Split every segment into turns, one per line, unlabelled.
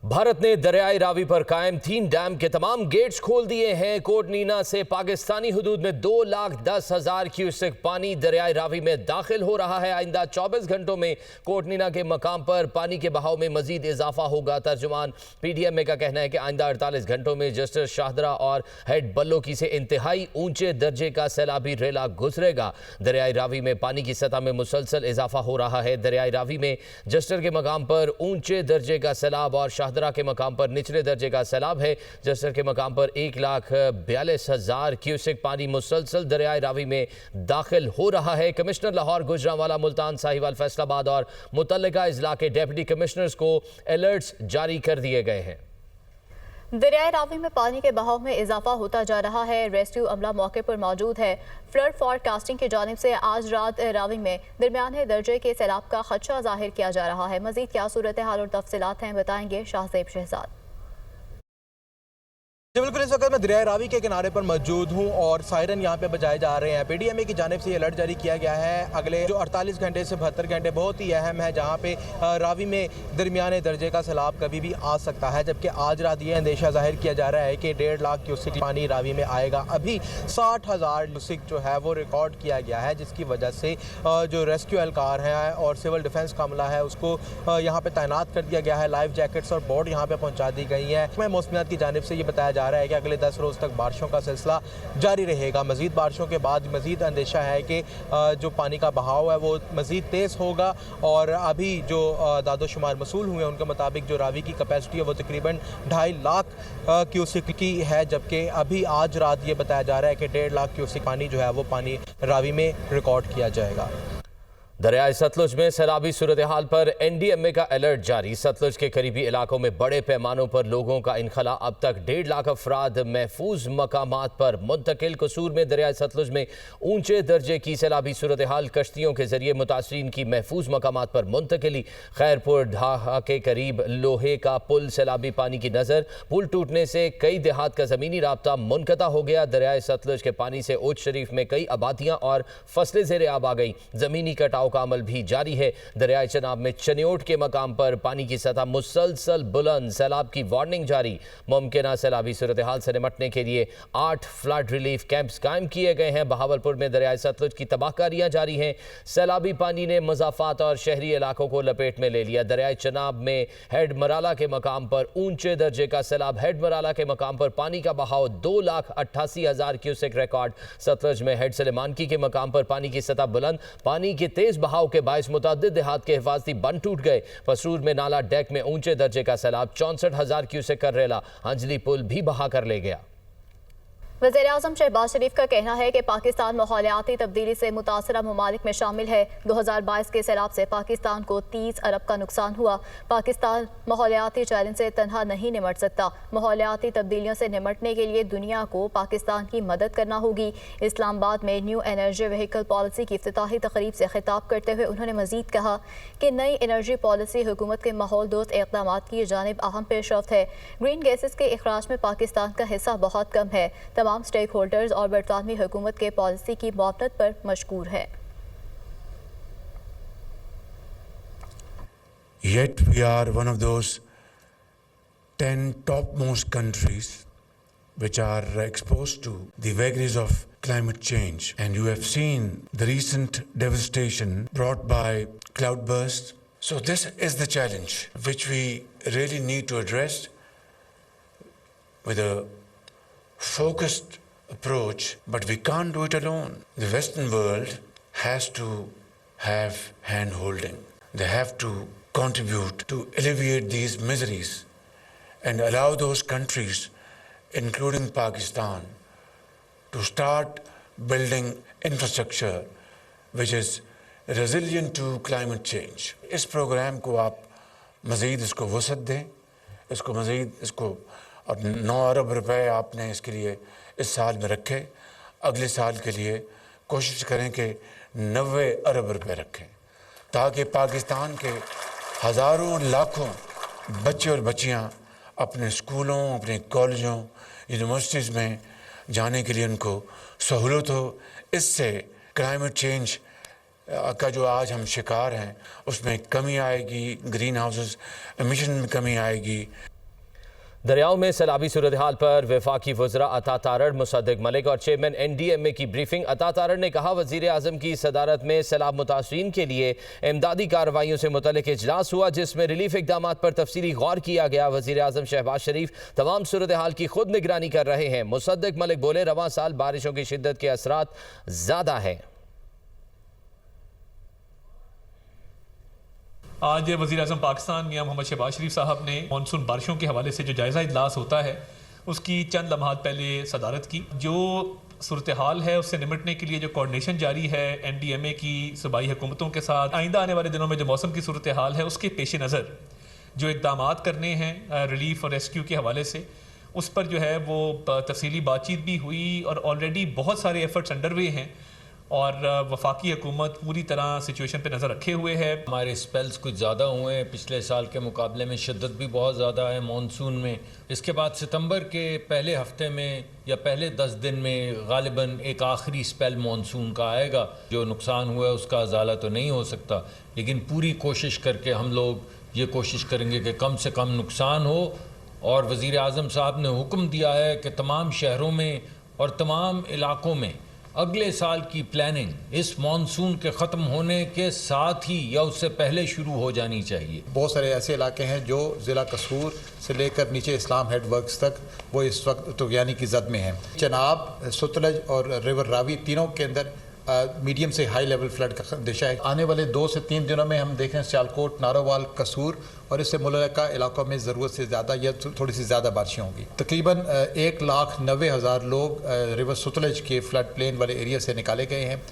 भारत ने दरियाई रावी पर कायम 3 डैम के तमाम गेट्स खोल दिए हैं। कोटनीना से पाकिस्तानी हुदूद में 2,10,000 क्यूसेक पानी दरियाई रावी में दाखिल हो रहा है। आइंदा 24 घंटों में कोटनीना के मकाम पर पानी के बहाव में मजीद इजाफा होगा। तर्जुमान PDMA का कहना है कि आइंदा 48 घंटों में जस्टर शाहदरा और हेड बल्लोकी से इंतहाई ऊंचे दर्जे का सैलाबी रेला गुजरेगा। दरियाई रावी में पानी की सतह में मुसलसल इजाफा हो रहा है। दरियाई रावी में जस्टर के मकाम पर ऊंचे दर्जे का सैलाब और शाहदरा के मकाम पर निचले दर्जे का सैलाब है। जस्टर के मकाम पर 1,42,000 क्यूसेक पानी मुसलसल दरियाई रावी में दाखिल हो रहा है। कमिश्नर लाहौर, गुजरांवाला, मुल्तान, साहिवाल, फैसलाबाद और मुतल्लिका अजला के डिप्टी कमिश्नर्स को अलर्ट्स जारी कर दिए गए हैं।
दरियाई रावी में पानी के बहाव में इजाफा होता जा रहा है। रेस्क्यू अमला मौके पर मौजूद है। फ्लड फॉरकास्टिंग की जानिब से आज रात रावी में दरमियाने दर्जे के सैलाब का खदशा जाहिर किया जा रहा है। मजीद क्या सूरत हाल और तफसीलात हैं, बताएंगे शाहजेब शहजाद।
बिल्कुल, इस वक्त मैं दरिया रावी के किनारे पर मौजूद हूँ और सायरन यहाँ पे बजाए जा रहे हैं। PDMA की जानिब से ये अलर्ट जारी किया गया है। अगले जो 48 घंटे से 72 घंटे बहुत ही अहम है, जहाँ पे रावी में दरमियाने दर्जे का सैलाब कभी भी आ सकता है। जबकि आज रात ये अंदेशा जाहिर किया जा रहा है कि 1.5 लाख क्यूसेक पानी रावी में आएगा। अभी 60,000 क्यूसेक जो है वो रिकॉर्ड किया गया है, जिसकी वजह से जो रेस्क्यू एहलकार हैं और सिविल डिफेंस का अमला है उसको यहाँ पर तैनात कर दिया गया है। लाइफ जैकेट्स और बोट यहाँ पर पहुँचा दी गई हैं। मौसमियात की जानिब से ये बताया जा रहा है कि अगले 10 रोज़ तक बारिशों का सिलसिला जारी रहेगा। मज़ीद बारिशों के बाद मज़ीद अंदेशा है कि जो पानी का बहाव है वो मज़ीद तेज़ होगा। और अभी जो दादोशुमार मसूल हुए हैं उनके मुताबिक जो रावी की कैपेसिटी है वो तकरीबन 2.5 लाख क्यूसेक की है। जबकि अभी आज रात ये बताया जा रहा है कि 1.5 लाख क्यूसेक पानी जो है वो पानी रावी में रिकॉर्ड किया जाएगा।
दरियाए सतलुज में सैलाबी सूरत हाल पर NDMA का अलर्ट जारी। सतलुज के करीबी इलाकों में बड़े पैमानों पर लोगों का इनखला। अब तक 1.5 लाख अफराद महफूज मकामात पर मुंतकिल। कसूर में दरियाए सतलुज में ऊंचे दर्जे की सैलाबी सूरत हाल, कश्तियों के जरिए मुतासरीन की महफूज मकामात पर मुंतकिली। खैरपुर ढाहा के करीब लोहे का पुल सैलाबी पानी की नज़र। पुल टूटने से कई देहात का ज़मीनी राब्ता मुनक़ता हो गया। दरियाए सतलुज के पानी से ओज शरीफ में कई आबादियाँ और फसलें ज़ेर आब आ गई। ज़मीनी कटाव का अमल भी जारी है। दरियाए चनाब में चनियोट के मकाम पर पानी की सतह मुसलसल बुलंद। सैलाब की वार्निंग जारी। मुमकिन सैलाबी सूरत हाल से निपटने के लिए 8 फ्लड रिलीफ कैंप्स कायम किए गए हैं। बहावलपुर में दरियाए सतलुज की तबाहकारियां जारी हैं। सैलाबी पानी ने मज़ाफ़ात और शहरी इलाकों को लपेट में ले लिया। दरियाए चनाब में हेड मराला के मकाम पर ऊंचे दर्जे का सैलाब। हेड मराला के मकाम पर पानी का बहाव 2,88,000 क्यूसेक रिकॉर्ड। सतलुज में हेड सलेमानकी के मकाम पर पानी की सतह बुलंद। पानी के तेज बहाव के बायस मुतअद्दिद देहात के हिफाजती बंद टूट गए। पसरूर में नाला डेक में ऊंचे दर्जे का सैलाब 64,000 क्यूसेक कर रेला। हंजली पुल भी बहा कर ले गया।
वज़ीर-ए-आज़म शहबाज शरीफ का कहना है कि पाकिस्तान माहौलियाती तब्दीली से मुतासरा ममालिक में शामिल है। 2022 के सैलाब से पाकिस्तान को 30 अरब का नुकसान हुआ। पाकिस्तान माहौलियाती चैलेंज से तनहा नहीं निमट सकता। माहौलियाती तब्दीलियों से निमटने के लिए दुनिया को पाकिस्तान की मदद करना होगी। इस्लामाबाद में न्यू एनर्जी व्हीकल पॉलिसी की इफ्तिताही तकरीब से खिताब करते हुए उन्होंने मजीद कहा कि नई एनर्जी पॉलिसी हुकूमत के माहौल दोस्त इक़दाम की जानिब अहम पेशरफ्त है। ग्रीन गैसेस के अखराज में पाकिस्तान का हिस्सा बहुत कम है। तमाम स्टेक होल्डर्स और बरतानवी हुकूमत के पॉलिसी की मुआवनत पर मशकूर है।
Yet we are one of those 10 topmost countries which are exposed to the vagaries of climate change. And you have seen the recent devastation brought by cloudbursts. So this is the challenge which we really need to address with a focused approach, but we can't do it alone. The Western world has to have hand-holding. They have to contribute to alleviate these miseries and allow those countries, including Pakistan, to start building infrastructure which is resilient to climate change. इस programme को आप मज़ीद इसको वसअत दें, इसको मज़ीद इसको और 9 अरब रुपए आपने इसके लिए इस साल में रखे। अगले साल के लिए कोशिश करें कि 90 अरब रुपए रखें, ताकि पाकिस्तान के हज़ारों लाखों बच्चे और बच्चियां अपने स्कूलों, अपने कॉलेजों, यूनिवर्सिटीज़ में जाने के लिए उनको सहूलत हो। इससे क्लाइमेट चेंज का जो आज हम शिकार हैं उसमें कमी आएगी, ग्रीन हाउसेस एमिशन में कमी आएगी।
दरियाओं में सैलाबी सूरत हाल पर वफाकी वज़रा अता तारड़, मुसद्दिक मलिक और चेयरमैन NDMA की ब्रीफिंग। अता तारड़ ने कहा, वज़ीर आज़म की सदारत में सैलाब मुतासरीन के लिए इमदादी कार्रवाइयों से मुतल्लिक इजलास हुआ, जिसमें रिलीफ इक़दाम पर तफसीली गौर किया गया। वज़ीर आज़म शहबाज शरीफ तमाम सूरत हाल की खुद निगरानी कर रहे हैं। मुसद्दिक मलिक बोले, रवां साल बारिशों की शिद्दत के असरात ज़्यादा है।
आज वज़ीर आज़म पाकिस्तान मियां मोहम्मद शहबाज शरीफ साहब ने मानसून बारिशों के हवाले से जो जायज़ा इजलास होता है उसकी चंद लम्हात पहले सदारत की। जो सूरत हाल है उससे निमटने के लिए जो कोऑर्डिनेशन जारी है NDMA की सूबाई हुकूमतों के साथ, आइंदा आने वाले दिनों में जो मौसम की सूरत हाल है उसके पेश नज़र जो इक़दाम करने हैं रिलीफ और रेस्क्यू के हवाले से, उस पर जो है वो तफसीली बातचीत भी हुई और ऑलरेडी बहुत सारे एफर्ट्स अंडरवे हैं और वफाकी हुकूमत पूरी तरह सिचुएशन पे नज़र रखे हुए है।
हमारे स्पेल्स कुछ ज़्यादा हुए हैं पिछले साल के मुकाबले में, शिद्दत भी बहुत ज़्यादा है मानसून में। इसके बाद सितंबर के पहले हफ्ते में या पहले 10 दिन में गालिबन एक आखिरी स्पेल मानसून का आएगा। जो नुकसान हुआ है उसका अजाला तो नहीं हो सकता, लेकिन पूरी कोशिश करके हम लोग ये कोशिश करेंगे कि कम से कम नुकसान हो। और वज़ीर आज़म साहब ने हुक्म दिया है कि तमाम शहरों में और तमाम इलाकों में अगले साल की प्लानिंग इस मानसून के ख़त्म होने के साथ ही या उससे पहले शुरू हो जानी चाहिए।
बहुत सारे ऐसे इलाके हैं जो ज़िला कसूर से लेकर नीचे इस्लाम हेड वर्क्स तक वो इस वक्त तुग़यानी की जद में हैं। चनाब, सतलज और रिवर रावी तीनों के अंदर मीडियम से हाई लेवल फ्लड का अंदेशा है। आने वाले 2 से 3 दिनों में हम देखें सियालकोट, नारोवाल, कसूर और इससे मुल्का इलाकों में ज़रूरत से ज़्यादा या थोड़ी सी ज़्यादा बारिशें होंगी। तकरीबन 1,90,000 लोग रिवर सतलज के फ्लड प्लेन वाले एरिया से निकाले गए हैं।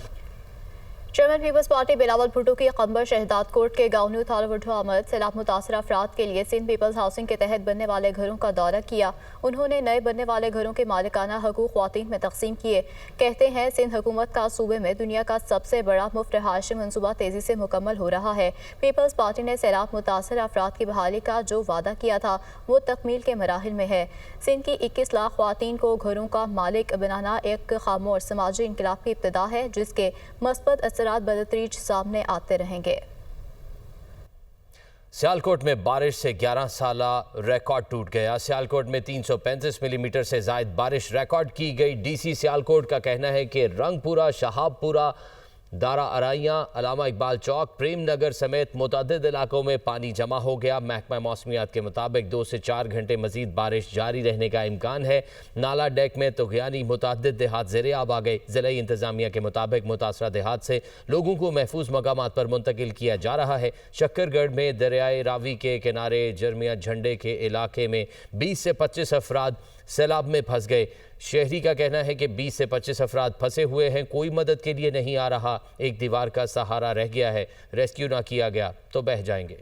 चेयरमैन पीपल्स पार्टी बिलावल भुट्टो की कम्बर शहदाद कोट के गाँव न्यू थालवुड अहमद सैलाब मुतासर अफराद के लिए सिंध पीपल्स हाउसिंग के तहत बनने वाले घरों का दौरा किया। उन्होंने नए बनने वाले घरों के मालिकाना हकूक़ ख्वातीन में तकसीम किए। कहते हैं, सिंध हुकूमत का सूबे में दुनिया का सबसे बड़ा मुफ्त रहायशी मनसूबा तेज़ी से मुकम्मल हो रहा है। पीपल्स पार्टी ने सैलाब मुतासर अफराद की बहाली का जो वादा किया था वो तकमील के मराहिल में है। सिंध की 21 लाख ख्वातीन को घरों का मालिक बनाना एक खामोश समाजी इनकलाब की इब्तिदा है, जिसके मस्बत असरात बदतरीज सामने आते रहेंगे।
सियालकोट में बारिश से 11 साला रिकॉर्ड टूट गया। सियालकोट में 335 मिलीमीटर से ज़ायद बारिश रिकॉर्ड की गई। DC सियालकोट का कहना है कि रंगपुरा, शहाबपुरा, दारा अराइयाँ, अलामा इकबाल चौक, प्रेम नगर समेत मुतअद्दिद इलाकों में पानी जमा हो गया। महकमा मौसमियात के मुताबिक 2 से 4 घंटे मजीद बारिश जारी रहने का इम्कान है। नाला डेक में तुग़यानी मुतअद्दिद देहात ज़ेरे आब आ गए। ज़िला इंतज़ामिया के मुताबिक मुतासरा देहात से लोगों को महफूज मकामात पर मुंतकिल किया जा रहा है। शक्करगढ़ में दरियाए रावी के किनारे जरमिया झंडे के इलाके में 20 से 25 अफराद सैलाब में फंस गए। शहरी का कहना है कि 20 से 25 अफराद फंसे हुए हैं, कोई मदद के लिए नहीं आ रहा। एक दीवार का सहारा रह गया है, रेस्क्यू ना किया गया तो बह जाएंगे।